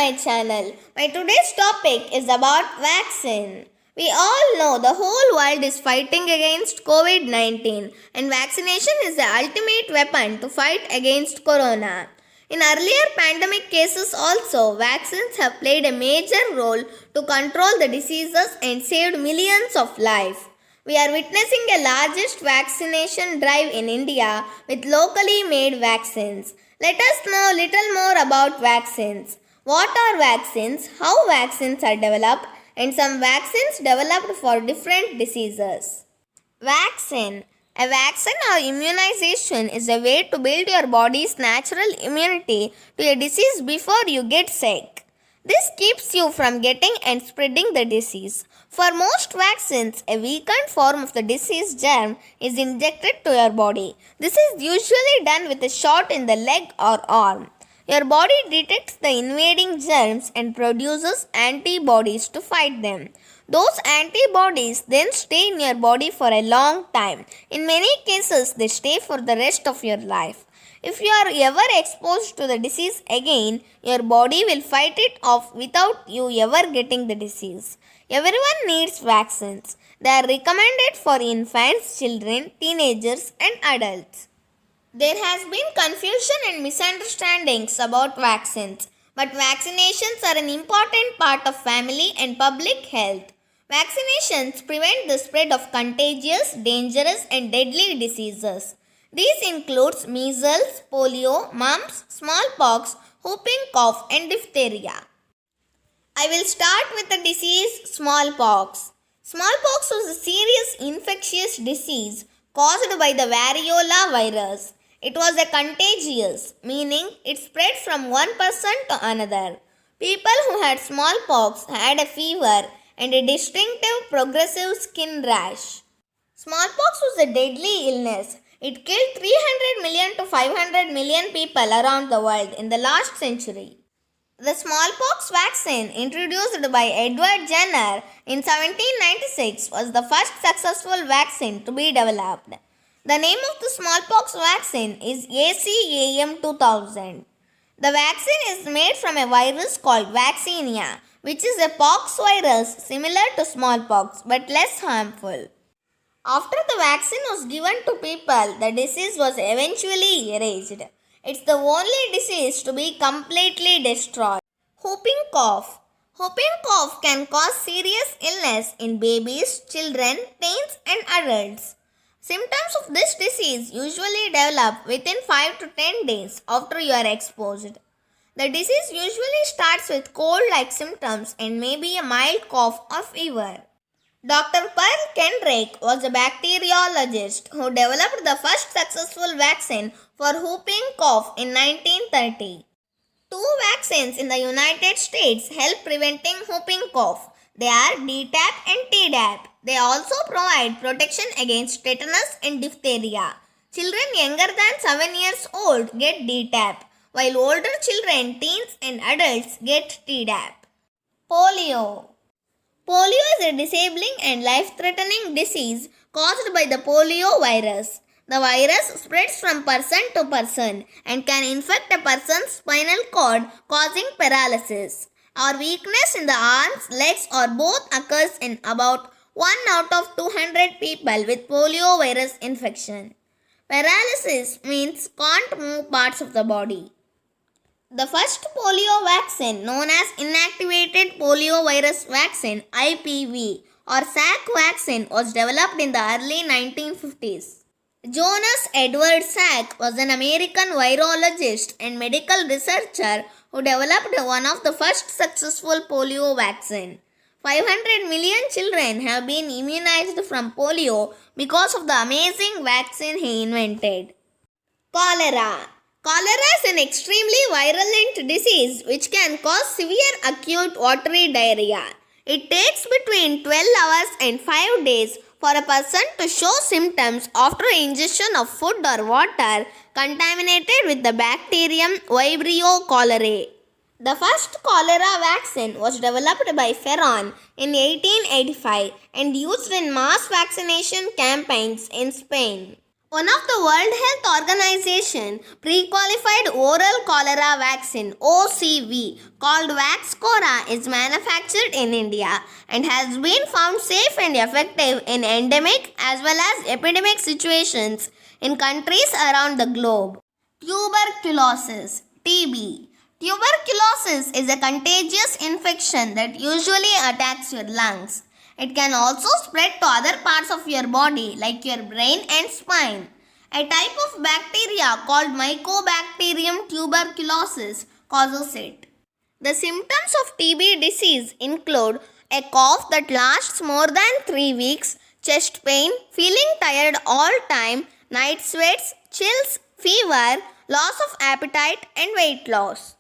my channel. My today's topic is about vaccine. We all know the whole world is fighting against COVID-19 and vaccination is the ultimate weapon to fight against corona. In earlier pandemic cases also, vaccines have played a major role to control the diseases and saved millions of lives. We are witnessing the largest vaccination drive in India with locally made vaccines. Let us know little more about vaccines. What are vaccines, how vaccines are developed, and some vaccines developed for different diseases. Vaccine. A vaccine or immunization is a way to build your body's natural immunity to a disease before you get sick. This keeps you from getting and spreading the disease. For most vaccines, a weakened form of the disease germ is injected to your body. This is usually done with a shot in the leg or arm. Your body detects the invading germs and produces antibodies to fight them. Those antibodies then stay in your body for a long time. In many cases, they stay for the rest of your life. If you are ever exposed to the disease again, your body will fight it off without you ever getting the disease. Everyone needs vaccines. They are recommended for infants, children, teenagers, and adults. There has been confusion and misunderstandings about vaccines, but vaccinations are an important part of family and public health. Vaccinations prevent the spread of contagious, dangerous, and deadly diseases. These include measles, polio, mumps, smallpox, whooping cough, and diphtheria. I will start with the disease smallpox. Smallpox was a serious infectious disease caused by the variola virus. It was a contagious, meaning it spread from one person to another. People who had smallpox had a fever and a distinctive progressive skin rash. Smallpox was a deadly illness. It killed 300 million to 500 million people around the world in the last century. The smallpox vaccine, introduced by Edward Jenner in 1796, was the first successful vaccine to be developed. The name of the smallpox vaccine is ACAM 2000. The vaccine is made from a virus called vaccinia, which is a pox virus similar to smallpox but less harmful. After the vaccine was given to people, the disease was eventually erased. It's the only disease to be completely destroyed. Whooping cough. Whooping cough can cause serious illness in babies, children, teens, and adults. Symptoms of this disease usually develop within 5 to 10 days after you are exposed. The disease usually starts with cold-like symptoms and may be a mild cough or fever. Dr. Pearl Kendrick was a bacteriologist who developed the first successful vaccine for whooping cough in 1930. Two vaccines in the United States help preventing whooping cough. They are DTaP and Tdap. They also provide protection against tetanus and diphtheria. Children younger than 7 years old get DTaP, while older children, teens and adults get Tdap. Polio. Polio is a disabling and life-threatening disease caused by the polio virus. The virus spreads from person to person and can infect a person's spinal cord, causing paralysis or weakness in the arms, legs, or both occurs in about 1 out of 200 people with polio virus infection. Paralysis means can't move parts of the body. The first polio vaccine, known as inactivated polio virus vaccine (IPV) or SAC vaccine, was developed in the early 1950s. Jonas Edward Salk was an American virologist and medical researcher who developed one of the first successful polio vaccine. 500 million children have been immunized from polio because of the amazing vaccine he invented. Cholera. Cholera is an extremely virulent disease which can cause severe acute watery diarrhea. It takes between 12 hours and 5 days for a person to show symptoms after ingestion of food or water contaminated with the bacterium Vibrio cholerae. The first cholera vaccine was developed by Ferron in 1885 and used in mass vaccination campaigns in Spain. One of the World Health Organization pre-qualified oral cholera vaccine OCV called Vaxcora is manufactured in India and has been found safe and effective in endemic as well as epidemic situations in countries around the globe. Tuberculosis (TB). Tuberculosis is a contagious infection that usually attacks your lungs. It can also spread to other parts of your body like your brain and spine. A type of bacteria called Mycobacterium tuberculosis causes it. The symptoms of TB disease include a cough that lasts more than 3 weeks, chest pain, feeling tired all time, night sweats, chills, fever, loss of appetite and weight loss.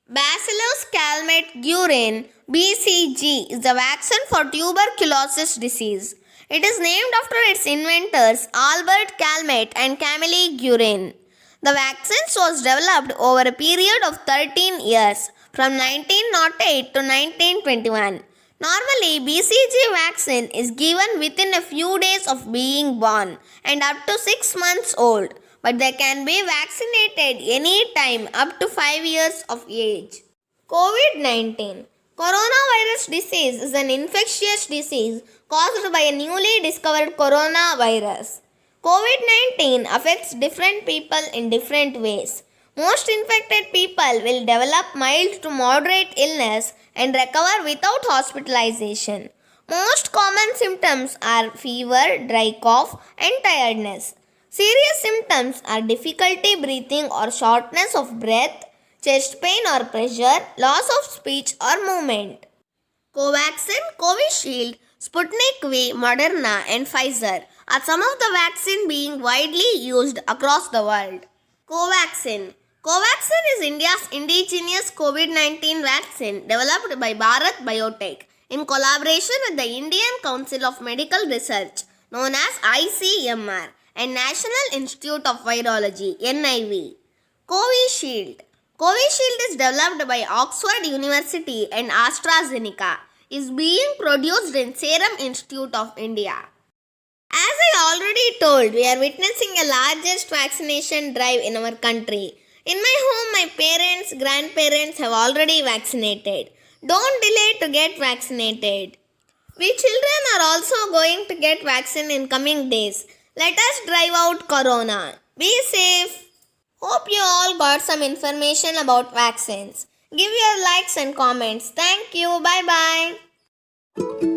Bacillus calmette-guerin (BCG) is the vaccine for tuberculosis disease. It is named after its inventors Albert Calmette and Camille Guerin. The vaccine was developed over a period of 13 years, from 1908 to 1921. Normally, BCG vaccine is given within a few days of being born and up to 6 months old, but they can be vaccinated any time up to 5 years of age. COVID-19. Coronavirus disease is an infectious disease caused by a newly discovered coronavirus. COVID-19 affects different people in different ways. Most infected people will develop mild to moderate illness and recover without hospitalization. Most common symptoms are fever, dry cough, and tiredness. Serious symptoms are difficulty breathing or shortness of breath, chest pain or pressure, loss of speech or movement. Covaxin, Covishield, Sputnik V, Moderna, and Pfizer are some of the vaccines being widely used across the world. Covaxin. Covaxin is India's indigenous COVID-19 vaccine developed by Bharat Biotech in collaboration with the Indian Council of Medical Research, known as ICMR, and National Institute of Virology, NIV. Covishield. Covishield is developed by Oxford University and AstraZeneca. Is being produced in Serum Institute of India. As I already told, we are witnessing a largest vaccination drive in our country. In my home, my parents, grandparents have already vaccinated. Don't delay to get vaccinated. We children are also going to get vaccine in coming days. Let us drive out corona. Be safe. Hope you all got some information about vaccines. Give your likes and comments. Thank you. Bye bye.